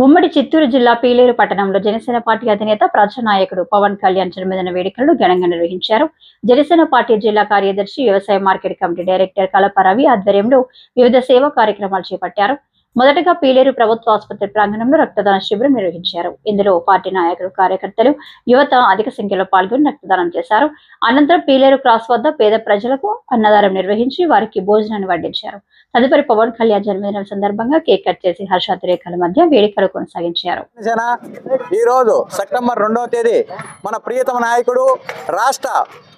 ఉమ్మడి చిత్తూరు జిల్లా పీలేరు పట్టణంలో జనసేన పార్టీ అధినేత ప్రజానాయకుడు పవన్ కళ్యాణ్ జన్మదిన వేడుకలను ఘనంగా నిర్వహించారు. జనసేన పార్టీ జిల్లా కార్యదర్శి, వ్యవసాయ మార్కెట్ కమిటీ డైరెక్టర్ కలప రవి ఆధ్వర్యంలో వివిధ సేవా కార్యక్రమాలు చేపట్టారు. మొదటగా పీలేరు ప్రభుత్వ ఆసుపత్రి ప్రాంగణంలో రక్తదాన శిబిరం నిర్వహించారు. ఇందులో పార్టీ నాయకులు, కార్యకర్తలు, యువత అధిక సంఖ్యలో పాల్గొని రక్తదానం చేశారు. అనంతరం పీలేరు క్రాస్ వద్ద పేద ప్రజలకు అన్నదానం నిర్వహించి వారికి భోజనాన్ని వడ్డించారు. తదుపరి పవన్ కళ్యాణ్ జన్మదినం సందర్భంగా కేక్ కట్ చేసి హర్షాతిరేకాల మధ్య వేడుకలు కొనసాగించారు. ఈ రోజు సెప్టెంబర్ 2వ తేదీ మన ప్రియతమ నాయకుడు, రాష్ట్ర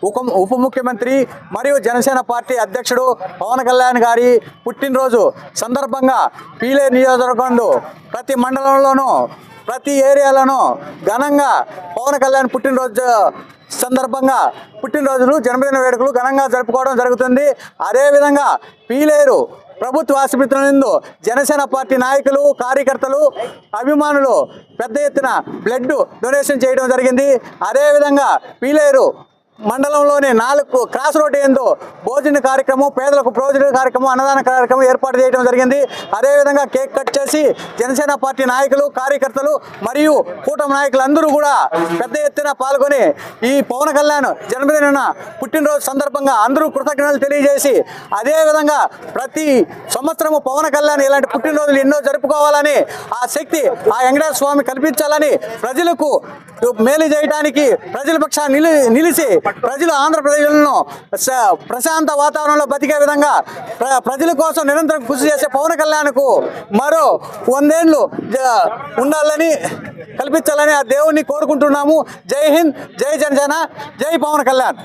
ఉప ముఖ్యమంత్రి మరియు జనసేన పార్టీ అధ్యక్షుడు పవన్ కళ్యాణ్ గారి పుట్టినరోజు సందర్భంగా పీలేరు నియోజకవర్గంలో ప్రతి మండలంలోనూ ప్రతి ఏరియాలోనూ ఘనంగా పవన్ కళ్యాణ్ పుట్టినరోజు సందర్భంగా పుట్టినరోజులు, జన్మదిన వేడుకలు ఘనంగా జరుపుకోవడం జరుగుతుంది. అదేవిధంగా పీలేరు ప్రభుత్వ ఆసుపత్రి నందు జనసేన పార్టీ నాయకులు, కార్యకర్తలు, అభిమానులు పెద్ద ఎత్తున బ్లడ్ డొనేషన్ చేయడం జరిగింది. అదేవిధంగా పీలేరు మండలంలోని 4 క్రాస్ రోడ్ ఎందు భోజన కార్యక్రమం, పేదలకు భోజన కార్యక్రమం, అన్నదాన కార్యక్రమం ఏర్పాటు చేయడం జరిగింది. అదేవిధంగా కేక్ కట్ చేసి జనసేన పార్టీ నాయకులు, కార్యకర్తలు మరియు కూటమి నాయకులందరూ కూడా పెద్ద ఎత్తున పాల్గొని ఈ పవన్ కళ్యాణ్ జన్మదిన పుట్టినరోజు సందర్భంగా అందరూ కృతజ్ఞతలు తెలియజేసి, అదేవిధంగా ప్రతి సంవత్సరము పవన్ కళ్యాణ్ ఇలాంటి పుట్టినరోజులు ఎన్నో జరుపుకోవాలని, ఆ శక్తి ఆ వెంకటేశ్వర స్వామి కల్పించాలని, ప్రజలకు మేలు చేయడానికి ప్రజల పక్షాన్ని నిలిచి ప్రజలు ఆంధ్రప్రదేశ్ను ప్రశాంత వాతావరణంలో బతికే విధంగా ప్రజల కోసం నిరంతరం కృషి చేసే పవన్ కళ్యాణ్కు మరో 100 ఏళ్ళు ఉండాలని, కల్పించాలని ఆ దేవుణ్ణి కోరుకుంటున్నాము. జై హింద్, జై జనసేన, జై పవన్ కళ్యాణ్.